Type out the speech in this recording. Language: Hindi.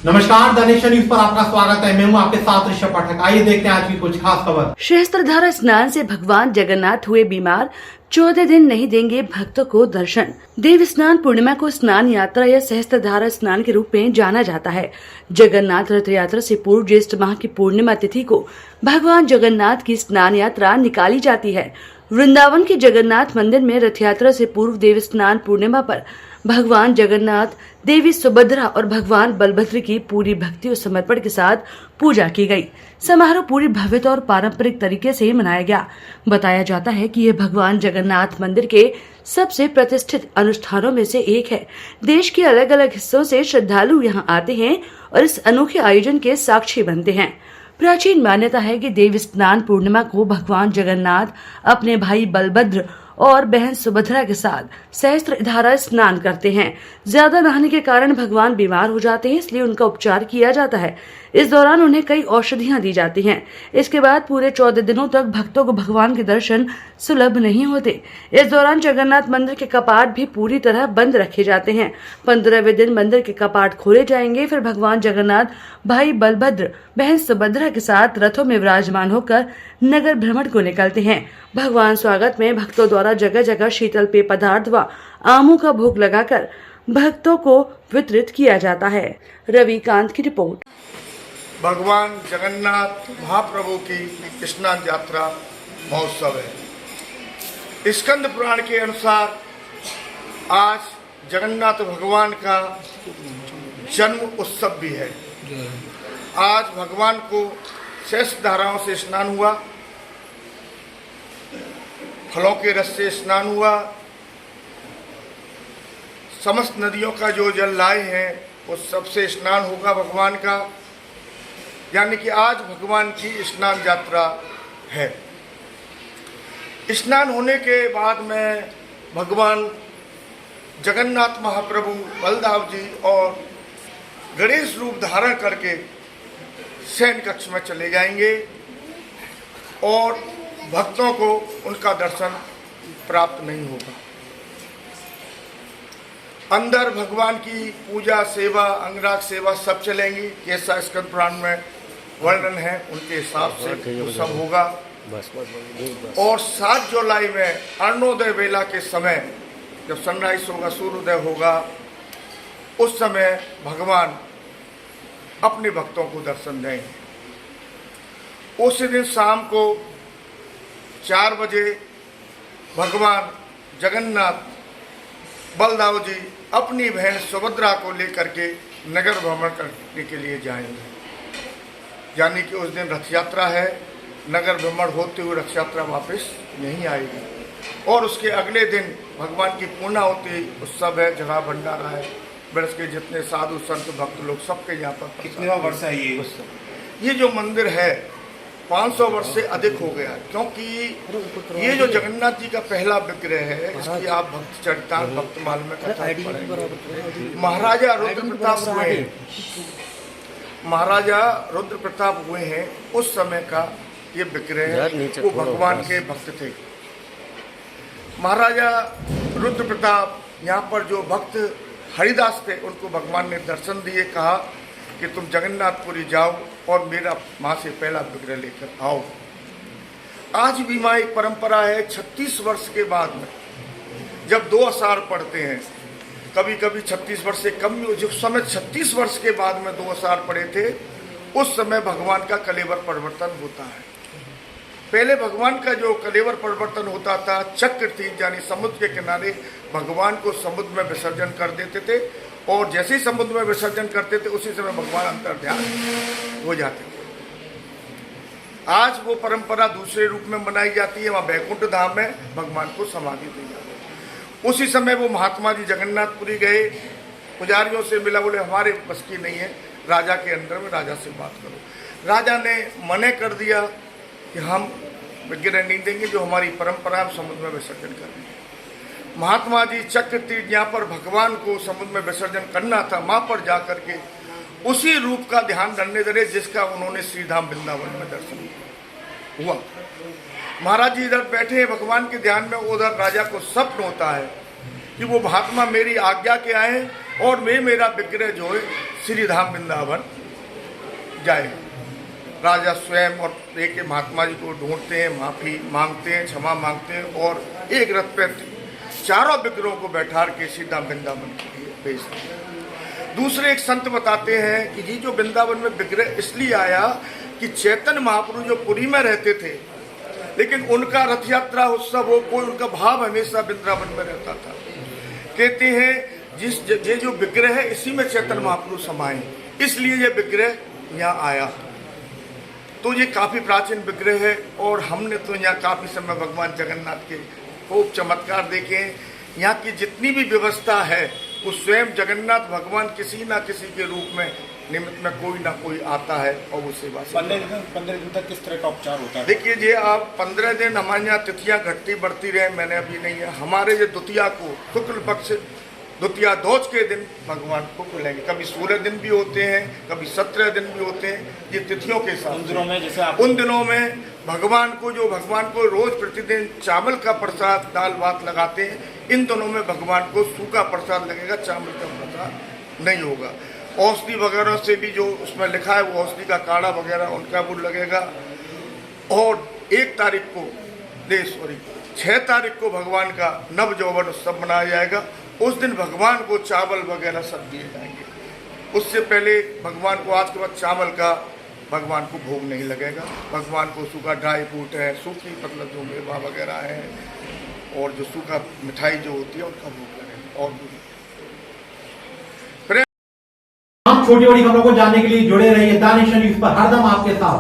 नमस्कार, द नेशन न्यूज पर आपका स्वागत है। मैं हूं आपके साथ ऋषभ पाठक। आइए देखते हैं आज की कुछ खास खबर। सहस्त्रधारा स्नान से भगवान जगन्नाथ हुए बीमार, 14 दिन नहीं देंगे भक्तों को दर्शन। देव स्नान पूर्णिमा को स्नान यात्रा या सहस्त्रधारा स्नान के रूप में जाना जाता है। जगन्नाथ रथ यात्रा से पूर्व ज्येष्ठ माह की पूर्णिमा तिथि को भगवान जगन्नाथ की स्नान यात्रा निकाली जाती है। वृंदावन के जगन्नाथ मंदिर में रथ यात्रा से पूर्व देव स्नान पूर्णिमा पर भगवान जगन्नाथ, देवी सुभद्रा और भगवान बलभद्र की पूरी भक्ति और समर्पण के साथ पूजा की गई। समारोह पूरी भव्यता और पारंपरिक तरीके से मनाया गया। बताया जाता है कि यह भगवान जगन्नाथ मंदिर के सबसे प्रतिष्ठित अनुष्ठानों में से एक है। देश के अलग अलग हिस्सों से श्रद्धालु यहाँ आते हैं और इस अनोखे आयोजन के साक्षी बनते हैं। प्राचीन मान्यता है कि देव स्नान पूर्णिमा को भगवान जगन्नाथ अपने भाई बलभद्र और बहन सुभद्रा के साथ सहस्त्रधारा स्नान करते हैं। ज्यादा नहाने के कारण भगवान बीमार हो जाते हैं, इसलिए उनका उपचार किया जाता है। इस दौरान उन्हें कई औषधियां दी जाती हैं। इसके बाद पूरे 14 दिनों तक भक्तों को भगवान के दर्शन सुलभ नहीं होते। इस दौरान जगन्नाथ मंदिर के कपाट भी पूरी तरह बंद रखे जाते हैं। 15वें दिन मंदिर के कपाट खोले जाएंगे। फिर भगवान जगन्नाथ भाई बलभद्र, बहन सुभद्रा के साथ रथों में विराजमान होकर नगर भ्रमण को निकलते हैं। भगवान स्वागत में भक्तों द्वारा जगह जगह शीतल पेय पदार्थ व आमों का भोग लगाकर भक्तों को वितरित किया जाता है। रविकांत की रिपोर्ट। भगवान जगन्नाथ महाप्रभु की स्नान यात्रा महोत्सव है। स्कंद पुराण के अनुसार आज जगन्नाथ भगवान का जन्म उत्सव भी है। आज भगवान को शेष धाराओं से स्नान हुआ, फलों के रस से स्नान हुआ, समस्त नदियों का जो जल लाए हैं उस सबसे स्नान होगा भगवान का। यानी कि आज भगवान की स्नान यात्रा है। स्नान होने के बाद में भगवान जगन्नाथ महाप्रभु बलदाव जी और गणेश रूप धारण करके शयन कक्ष में चले जाएंगे और भक्तों को उनका दर्शन प्राप्त नहीं होगा। अंदर भगवान की पूजा, सेवा, अंगराग सेवा सब चलेंगी। जैसा स्कंद पुराण में वर्णन है उनके हिसाब से वो सब होगा। और 7 जुलाई में अरुणोदय वेला के समय जब सनराइज होगा, सूर्योदय होगा, उस समय भगवान अपने भक्तों को दर्शन देंगे। उसी दिन शाम को 4 बजे भगवान जगन्नाथ बलदाव जी अपनी बहन सुभद्रा को लेकर के नगर भ्रमण करने के लिए जाएंगे। यानी कि उस दिन रथ यात्रा है। नगर भ्रमण होते हुए रथ यात्रा वापस नहीं आएगी। और उसके अगले दिन भगवान की पूर्णाहुति उत्सव है, जगह भंडारा है। ब्रज के जितने साधु संत भक्त लोग सबके यहाँ पर। कितने वर्ष है ये जो मंदिर है 500 वर्ष से अधिक हो गया, क्योंकि ये जो जगन्नाथ जी का पहला विग्रह है, इसकी आप भक्त चरितार्थ भक्तमाल में कथा पढ़ेंगे। महाराजा रुद्र प्रताप हुए हैं उस समय का ये विग्रह है। वो भगवान के भक्त थे। महाराजा रुद्र प्रताप यहाँ पर जो भक्त हरिदास थे उनको भगवान ने दर्शन दिए, कहा कि तुम जगन्नाथपुरी जाओ और मेरा माँ से पहला विग्रह लेकर आओ। आज भी माँ एक परंपरा है, 36 वर्ष के बाद में जब 2 आषाढ़ पढ़ते हैं, कभी कभी 36 वर्ष से कम भी, जिस समय 36 वर्ष के बाद में 2 आषाढ़ पढ़े थे, उस समय भगवान का कलेवर परिवर्तन होता है। पहले भगवान का जो कलेवर परिवर्तन होता था, चक्र तीर्थ यानी समुद्र के किनारे भगवान को समुद्र में विसर्जन कर देते थे और जैसे ही समुद्र में विसर्जन करते थे उसी समय भगवान अंतर ध्यान हो जाते थे। आज वो परंपरा दूसरे रूप में मनाई जाती है। वहाँ बैकुंठ धाम में भगवान को समाधि दी जाती है। उसी समय वो महात्मा जी जगन्नाथपुरी गए, पुजारियों से मिला, बोले हमारे बस की नहीं है, राजा के अंदर में राजा से बात करो। राजा ने मना कर दिया कि हम विग्रह नहीं देंगे, जो हमारी परंपरा हम समुद्र में विसर्जन करेंगे। महात्मा जी चक्र तीर्थ जहाँ पर भगवान को समुद्र में विसर्जन करना था, वहाँ पर जा करके उसी रूप का ध्यान करने लगे जिसका उन्होंने श्रीधाम वृंदावन में दर्शन हुआ। महाराज जी इधर बैठे हैं भगवान के ध्यान में, उधर राजा को स्वप्न होता है कि वो महात्मा मेरी आज्ञा के आए और मेरा विग्रह जो है श्री धाम वृंदावन जाए। राजा स्वयं और एक महात्मा जी को ढूंढते हैं, माफी मांगते हैं, क्षमा मांगते हैं और एक रथ पे चारों विग्रहों को बैठा के सीधा वृंदावन के लिए भेजते हैं। दूसरे एक संत बताते हैं कि जी जो वृंदावन में विग्रह इसलिए आया कि चैतन्य महाप्रभु जो पुरी में रहते थे, लेकिन उनका रथ यात्रा उत्सव हो, कोई उनका भाव हमेशा वृंदावन में रहता था। कहते हैं ये जो विग्रह है इसी में चैतन्य महाप्रभु समाये, इसलिए ये विग्रह यहाँ आया। तो ये काफ़ी प्राचीन विग्रह है और हमने तो यहाँ काफ़ी समय भगवान जगन्नाथ के खूब चमत्कार देखे हैं। यहाँ की जितनी भी व्यवस्था है वो स्वयं जगन्नाथ भगवान किसी ना किसी के रूप में निमित्त में कोई ना कोई आता है और वो सेवा से 15 दिन तक किस तरह का उपचार होता है? देखिए जी, आप 15 दिन हमारे यहाँ तिथियाँ घटती बढ़ती रहे, मैंने अभी नहीं है। हमारे जो द्वितीया को शुक्ल पक्ष द्वितीया ध्वज के दिन भगवान को बुलाएंगे। कभी 16 दिन भी होते हैं, कभी 17 दिन भी होते हैं, ये तिथियों के साथ। उन दिनों में जैसे उन दिनों में भगवान को रोज प्रतिदिन चावल का प्रसाद दाल भात लगाते हैं। इन दिनों में भगवान को सूखा प्रसाद लगेगा, चावल का प्रसाद नहीं होगा। औषधि वगैरह से भी जो उसमें लिखा है वो औषधि का काढ़ा वगैरह उनका वो लगेगा। और 1 तारीख को 6 तारीख को भगवान का नव यौवन उत्सव मनाया जाएगा। उस दिन भगवान को चावल वगैरह सब दिए जाएंगे। उससे पहले भगवान को आज के बाद चावल का भगवान को भोग नहीं लगेगा। भगवान को सूखा ड्राई फ्रूट है, सूखी मतलब जो मेवा वगैरह है और जो सूखा मिठाई जो होती है उनका भोग लगेगा। और हम छोटी बड़ी खबरों को जानने के लिए जुड़े रहिए दानिश न्यूज पर, हरदम आपके साथ।